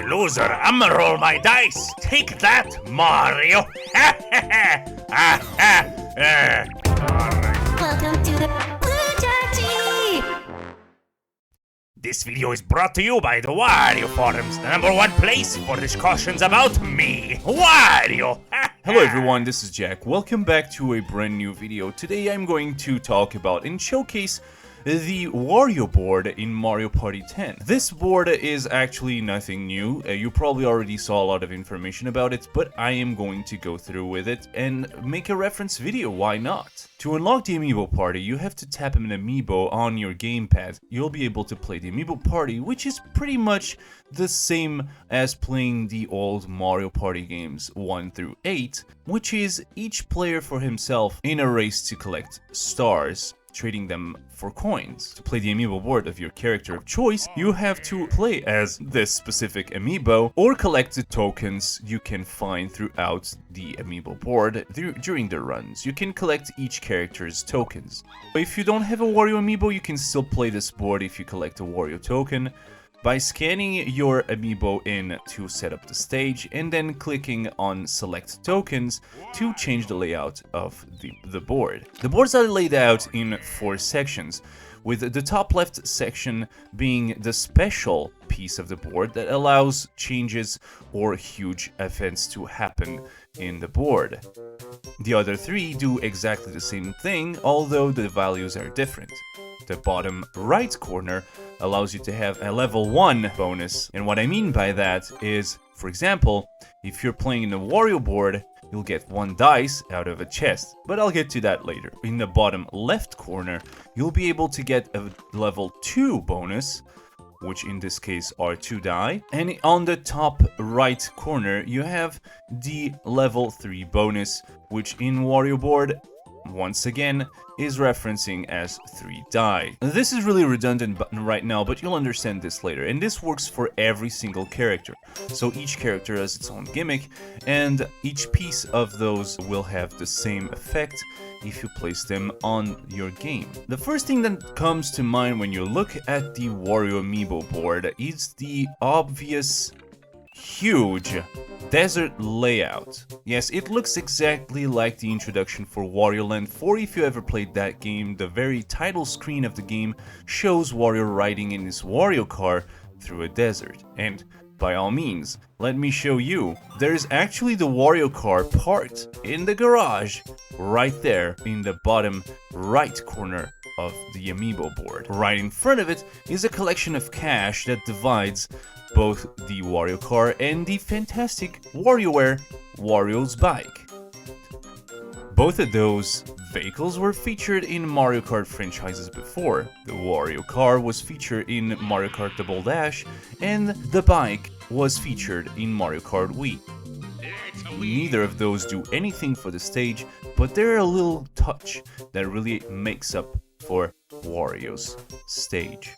loser, I'ma roll my dice. Take that, Mario. Welcome to the Blue Jockey! This video is brought to you by the Wario Forums, the #1 place for discussions about me, Wario. Hello everyone, this is Jack. Welcome back to a brand new video. Today I'm going to talk about and showcase the Wario board in Mario Party 10. This board is actually nothing new. You probably already saw a lot of information about it, but I am going to go through with it and make a reference video, why not? To unlock the amiibo party, you have to tap an amiibo on your gamepad. You'll be able to play the amiibo party, which is pretty much the same as playing the old Mario Party games 1 through 8, which is each player for himself in a race to collect stars, trading them for coins. To play the amiibo board of your character of choice, you have to play as this specific amiibo or collect the tokens you can find throughout the amiibo board during the runs. You can collect each character's tokens. If you don't have a Wario amiibo, you can still play this board if you collect a Wario token by scanning your amiibo in to set up the stage and then clicking on select tokens to change the layout of the board. The boards are laid out in 4 sections, with the top left section being the special piece of the board that allows changes or huge events to happen in the board. The other 3 do exactly the same thing, although the values are different. The bottom right corner allows you to have a level 1 bonus, and what I mean by that is, for example, if you're playing in the Wario board, you'll get 1 dice out of a chest, but I'll get to that later. In the bottom left corner, you'll be able to get a level 2 bonus, which in this case are 2 die, and on the top right corner you have the level 3 bonus, which in Wario board once again is referencing as 3 die. This is really redundant right now, but you'll understand this later, and this works for every single character. So each character has its own gimmick, and each piece of those will have the same effect if you place them on your game. The first thing that comes to mind when you look at the Wario amiibo board is the obvious huge desert layout. Yes, it looks exactly like the introduction for Wario Land 4. If you ever played that game, the very title screen of the game shows Wario riding in his Wario car through a desert. And by all means, let me show you. There's actually the Wario car parked in the garage right there in the bottom right corner of the amiibo board. Right in front of it is a collection of cash that divides both the Wario car and the fantastic WarioWare Wario's bike. Both of those vehicles were featured in Mario Kart franchises before. The Wario car was featured in Mario Kart Double Dash, and the bike was featured in Mario Kart Wii. Neither of those do anything for the stage, but they're a little touch that really makes up for Wario's stage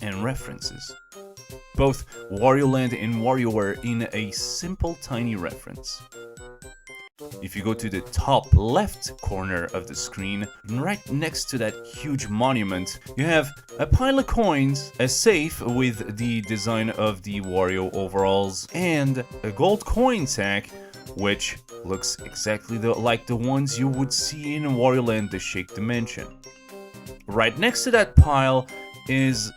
and references. Both Wario Land and WarioWare in a simple tiny reference. If you go to the top left corner of the screen, right next to that huge monument, you have a pile of coins, a safe with the design of the Wario overalls, and a gold coin sack, which looks exactly like the ones you would see in Wario Land: The Shake Dimension. Right next to that pile is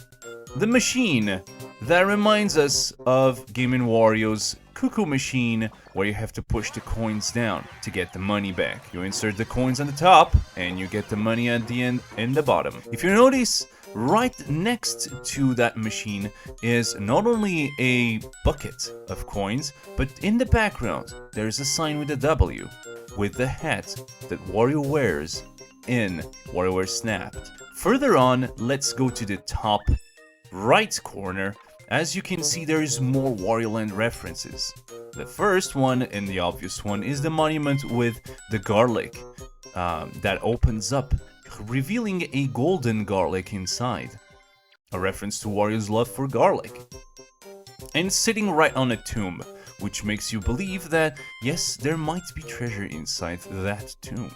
the machine that reminds us of Game & Wario's Cuckoo machine, where you have to push the coins down to get the money back. You insert the coins on the top and you get the money at the end in the bottom. If you notice, right next to that machine is not only a bucket of coins, but in the background there's a sign with a W with the hat that Wario wears in WarioWare Snapped. Further on, let's go to the top right corner. As you can see, there is more Wario Land references. The first one, and the obvious one, is the monument with the garlic that opens up, revealing a golden garlic inside. A reference to Wario's love for garlic. And sitting right on a tomb, which makes you believe that, yes, there might be treasure inside that tomb.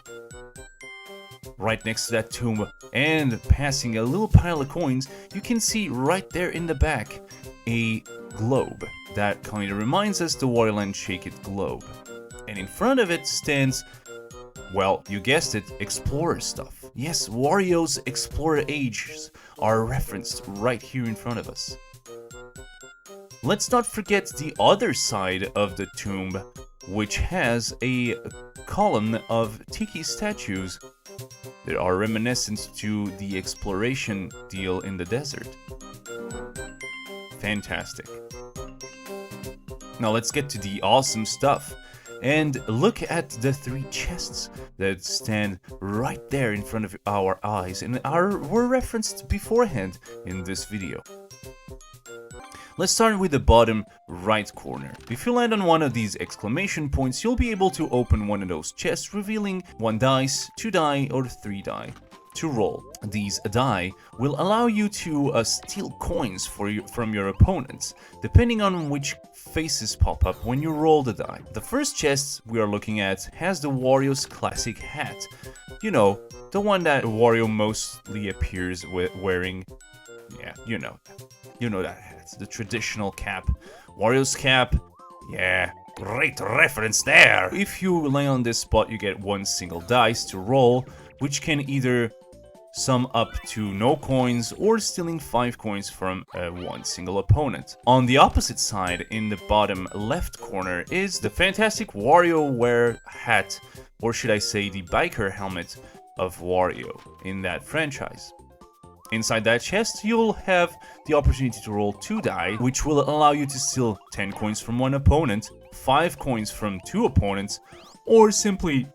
Right next to that tomb and passing a little pile of coins, you can see right there in the back a globe. That kind of reminds us the Wario Land Shake It globe. And in front of it stands, well, you guessed it, Explorer stuff. Yes, Wario's Explorer ages are referenced right here in front of us. Let's not forget the other side of the tomb, which has a column of tiki statues that are reminiscent to the exploration deal in the desert. Fantastic. Now let's get to the awesome stuff and look at the 3 chests that stand right there in front of our eyes and were referenced beforehand in this video. Let's start with the bottom right corner. If you land on one of these exclamation points, you'll be able to open one of those chests, revealing 1 dice, 2 die, or 3 die to roll. These die will allow you to steal coins from your opponents, depending on which faces pop up when you roll the die. The first chest we are looking at has the Wario's classic hat. You know, the one that Wario mostly appears wearing. Yeah, you know that hat. The traditional cap. Wario's cap. Yeah, great reference there. If you land on this spot, you get 1 single dice to roll, which can either sum up to no coins or stealing 5 coins from 1 single opponent. On the opposite side, in the bottom left corner, is the fantastic WarioWare hat, or should I say the biker helmet of Wario in that franchise. Inside that chest, you'll have the opportunity to roll 2 die, which will allow you to steal 10 coins from 1 opponent, 5 coins from 2 opponents, or simply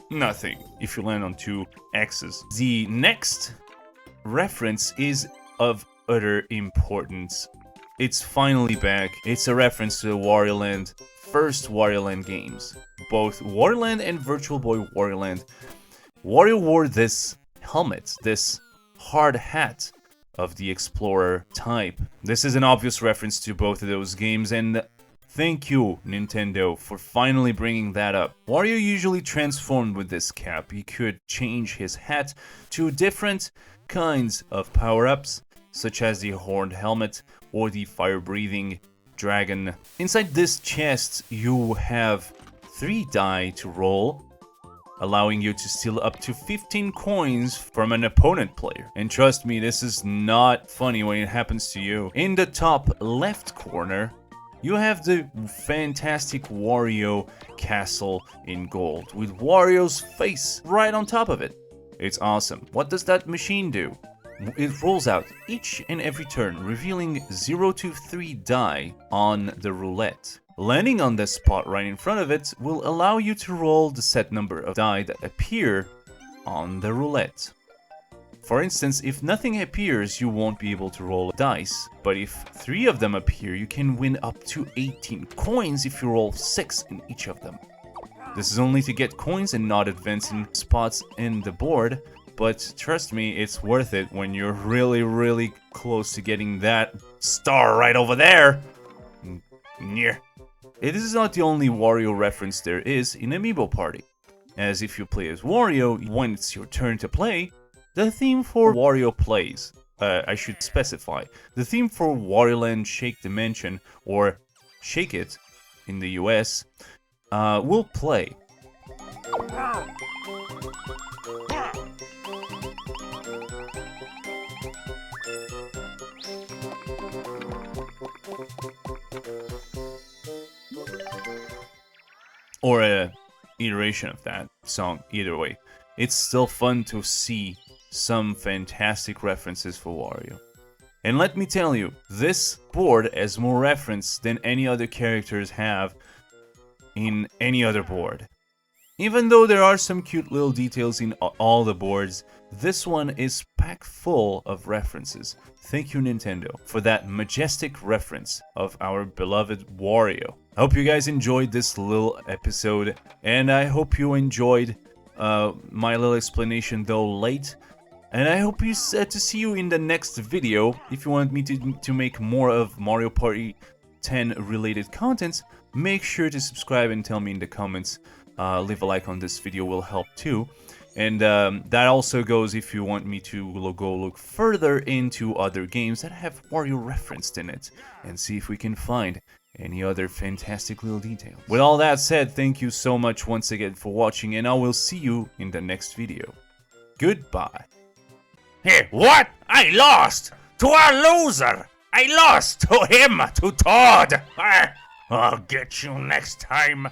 nothing if you land on 2 X's. The next reference is of utter importance. It's finally back. It's a reference to the Wario Land, first Wario Land games. Both Wario Land and Virtual Boy Wario Land. Wario wore this helmet, this hard hat of the Explorer type. This is an obvious reference to both of those games, and thank you, Nintendo, for finally bringing that up. Wario usually transformed with this cap. He could change his hat to different kinds of power-ups, such as the horned helmet or the fire-breathing dragon. Inside this chest, you have 3 die to roll, allowing you to steal up to 15 coins from an opponent player. And trust me, this is not funny when it happens to you. In the top left corner, you have the fantastic Wario castle in gold, with Wario's face right on top of it. It's awesome. What does that machine do? It rolls out each and every turn, revealing 0 to 3 die on the roulette. Landing on the spot right in front of it will allow you to roll the set number of die that appear on the roulette. For instance, if nothing appears, you won't be able to roll dice, but if 3 of them appear, you can win up to 18 coins if you roll 6 in each of them. This is only to get coins and not advancing spots in the board, but trust me, it's worth it when you're really close to getting that star right over there. Yeah. It is not the only Wario reference there is in Amiibo Party, as if you play as Wario, when it's your turn to play, the theme for Wario Plays, I should specify, the theme for Wario Land Shake Dimension, or Shake It in the US, will play. Or a iteration of that song, either way. It's still fun to see some fantastic references for Wario. And let me tell you, this board has more reference than any other characters have in any other board. Even though there are some cute little details in all the boards, this one is packed full of references. Thank you, Nintendo, for that majestic reference of our beloved Wario. I hope you guys enjoyed this little episode, and I hope you enjoyed my little explanation, though late. And I hope to see you in the next video. If you want me to make more of Mario Party 10 related content, make sure to subscribe and tell me in the comments. Leave a like on this video will help too. And that also goes if you want me to go look further into other games that have Wario referenced in it, and see if we can find any other fantastic little details. With all that said, thank you so much once again for watching, and I will see you in the next video. Goodbye. Hey, what? I lost! To our loser! I lost to him, to Todd! I'll get you next time.